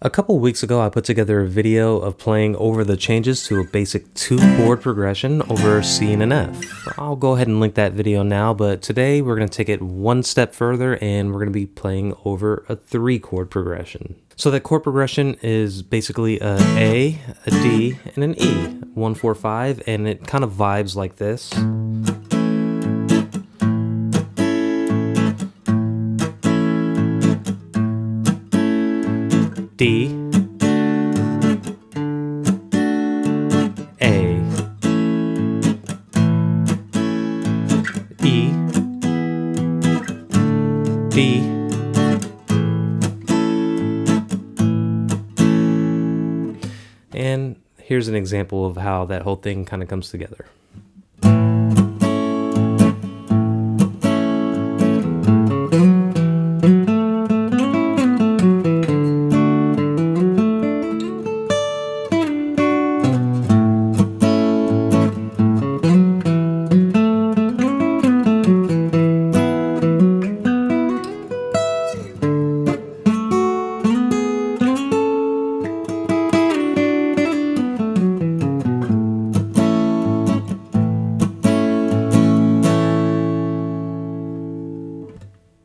A couple weeks ago, I put together a video of playing over the changes to a basic 2-chord progression over C and an F. I'll go ahead and link that video now, but today we're going to take it one step further and we're going to be playing over a 3-chord progression. So that chord progression is basically a A, a D, and an E, 1, 4, 5, and it kind of vibes like this. D, A, E, D, and here's an example of how that whole thing kind of comes together.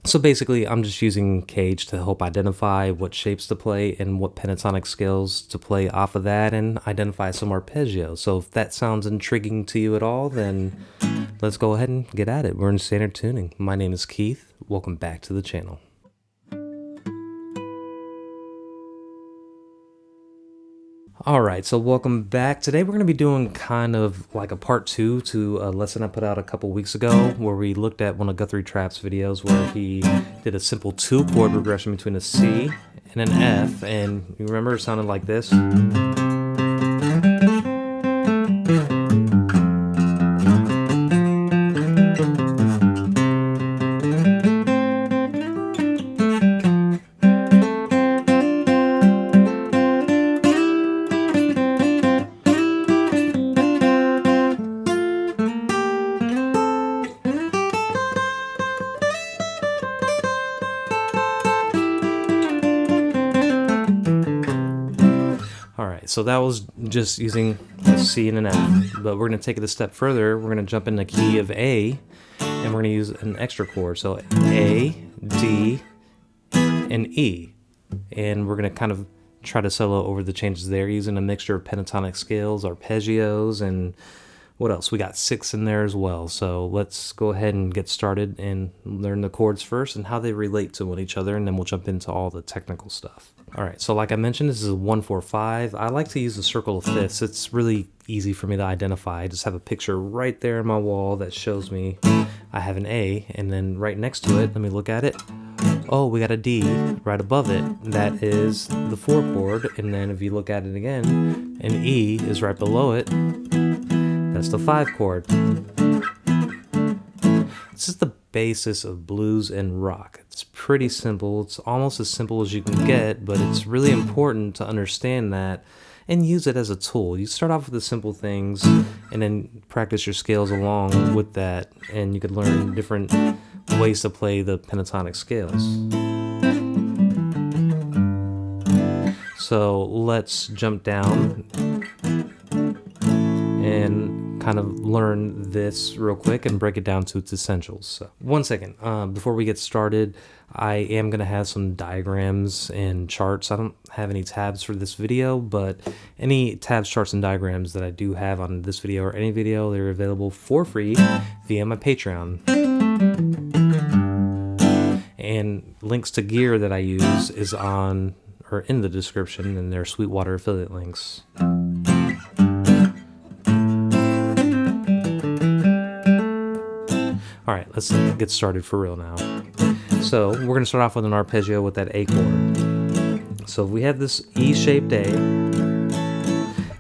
So basically, I'm just using Cage to help identify what shapes to play and what pentatonic scales to play off of that and identify some arpeggio. So if that sounds intriguing to you at all, then let's go ahead and get at it. We're in standard tuning. My name is Keith. Welcome back to the channel. Alright, so welcome back. Today we're going to be doing kind of like a part 2 to a lesson I put out a couple weeks ago where we looked at one of Guthrie Trapp's videos where he did a simple 2-chord progression between a C and an F, and you remember it sounded like this. So that was just using a C and an F, but we're going to take it a step further. We're going to jump in the key of A, and we're going to use an extra chord. So A, D, and E. And we're going to kind of try to solo over the changes there using a mixture of pentatonic scales, arpeggios, and what else? We got 6 in there as well. So let's go ahead and get started and learn the chords first and how they relate to each other, and then we'll jump into all the technical stuff. Alright, so like I mentioned, this is a 1, 4, 5. I like to use the circle of fifths. It's really easy for me to identify. I just have a picture right there in my wall that shows me I have an A, and then right next to it, let me look at it. Oh, we got a D right above it. That is the 4 chord, and then if you look at it again, an E is right below it. That's the 5 chord. This is the basis of blues and rock. It's pretty simple. It's almost as simple as you can get, but it's really important to understand that and use it as a tool. You start off with the simple things and then practice your scales along with that, and you could learn different ways to play the pentatonic scales. So let's jump down and kind of learn this real quick and break it down to its essentials. So, one second, before we get started, I am going to have some diagrams and charts. I don't have any tabs for this video, but any tabs, charts, and diagrams that I do have on this video or any video, they're available for free via my Patreon. And links to gear that I use is on or in the description, and they're Sweetwater affiliate links. Alright, let's get started for real now. So, we're going to start off with an arpeggio with that A chord. So, we have this E-shaped A,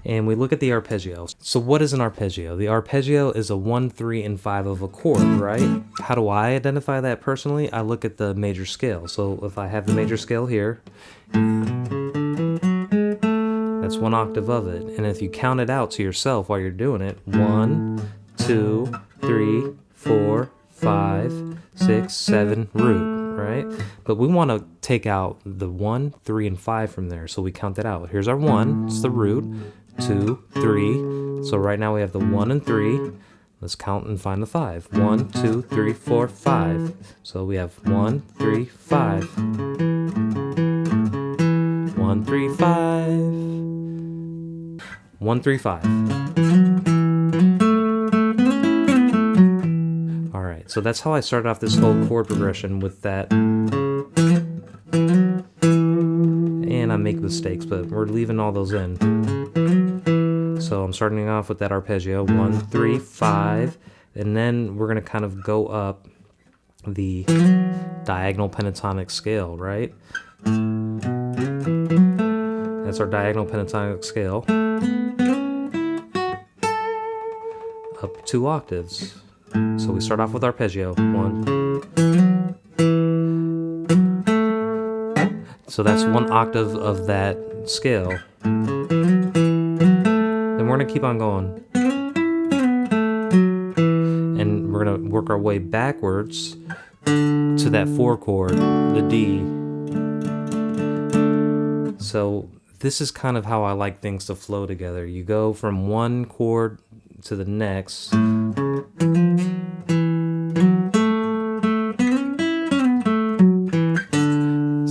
and we look at the arpeggio. So, what is an arpeggio? The arpeggio is a 1, 3, and 5 of a chord, right? How do I identify that personally? I look at the major scale. So, if I have the major scale here, that's 1 octave of it. And if you count it out to yourself while you're doing it, 1, 2, 3, 4, 5, 6, 7, root, right? But we want to take out the 1, 3, and 5 from there. So we count that out. Here's our 1, it's the root, 2, 3. So right now we have the 1 and 3. Let's count and find the 5. 1, 2, 3, 4, 5. So we have 1, 3, 5. 1, 3, 5. 1, 3, 5. Alright, so that's how I started off this whole chord progression with that. And I make mistakes, but we're leaving all those in. So I'm starting off with that arpeggio, 1, 3, 5, and then we're going to kind of go up the diagonal pentatonic scale, right? That's our diagonal pentatonic scale. Up 2 octaves. So we start off with arpeggio, 1. So that's 1 octave of that scale. Then we're going to keep on going. And we're going to work our way backwards to that 4 chord, the D. So this is kind of how I like things to flow together. You go from one chord to the next.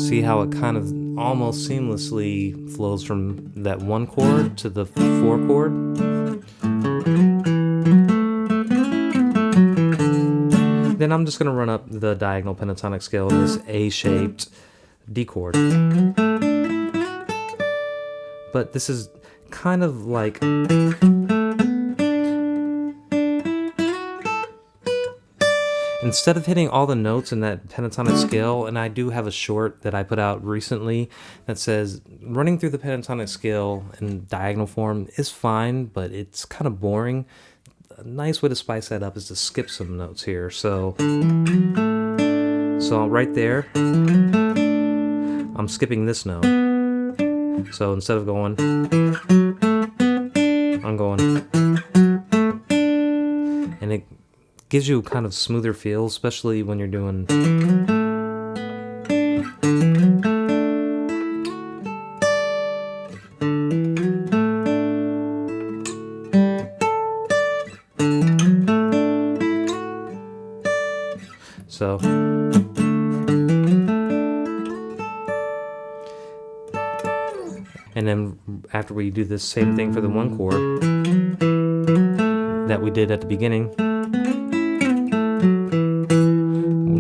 See how it kind of almost seamlessly flows from that 1 chord to the 4 chord? Then I'm just going to run up the diagonal pentatonic scale in this A-shaped D chord. But this is kind of like... Instead of hitting all the notes in that pentatonic scale, and I do have a short that I put out recently that says running through the pentatonic scale in diagonal form is fine, but it's kind of boring. A nice way to spice that up is to skip some notes here. So right there, I'm skipping this note. So instead of going, I'm going, and it gives you kind of smoother feel, especially when you're doing. So. And then after we do this same thing for the 1 chord that we did at the beginning,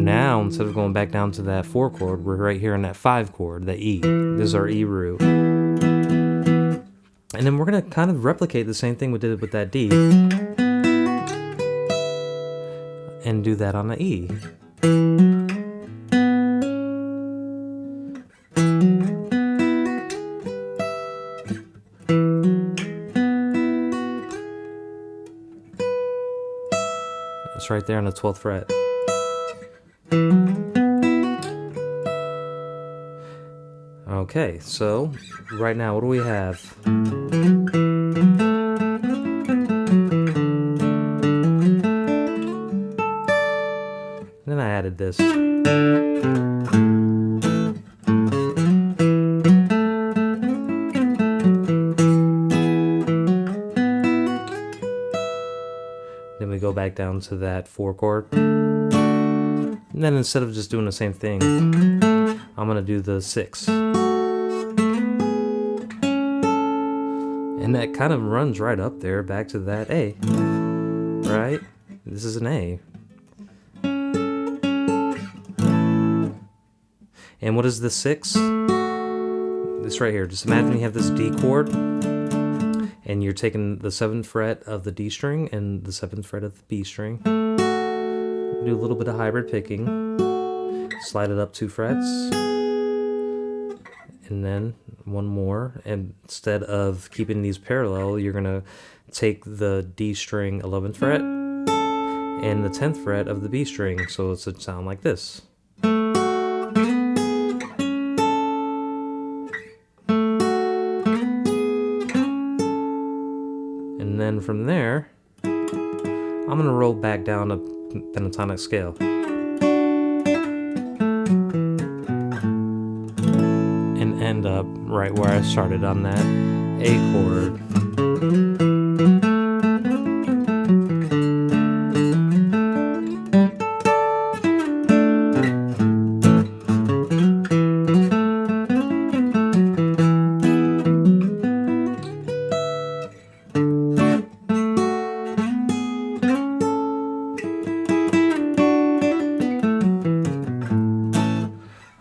now instead of going back down to that 4 chord, we're right here in that 5 chord, the E. This is our E root. And then we're going to kind of replicate the same thing we did with that D and do that on the E. It's right there on the 12th fret. Okay, so right now, what do we have? Then I added this. Then we go back down to that 4 chord. And then instead of just doing the same thing, I'm going to do the 6. And that kind of runs right up there back to that A. Right? This is an A. And what is the 6? This right here. Just imagine you have this D chord, and you're taking the 7th fret of the D string and the 7th fret of the B string. Do a little bit of hybrid picking. Slide it up 2 frets. And then 1 more. And instead of keeping these parallel, you're going to take the D string 11th fret and the 10th fret of the B string. So it's a sound like this. And then from there, I'm going to roll back down a pentatonic scale. right where I started on that A chord.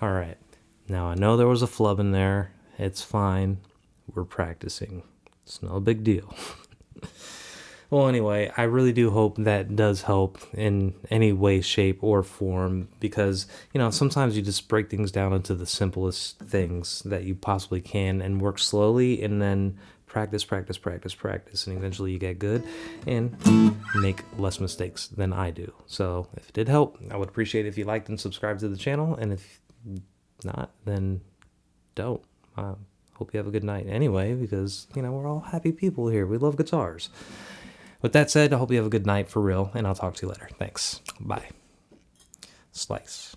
All right, now I know there was a flub in there. It's fine. We're practicing. It's no big deal. Well, anyway, I really do hope that does help in any way, shape, or form because, you know, sometimes you just break things down into the simplest things that you possibly can and work slowly and then practice, and eventually you get good and make less mistakes than I do. So if it did help, I would appreciate it if you liked and subscribed to the channel, and if not, then don't. Hope you have a good night anyway, because, you know, we're all happy people here. We love guitars. With that said, I hope you have a good night for real, and I'll talk to you later. Thanks. Bye. Slice.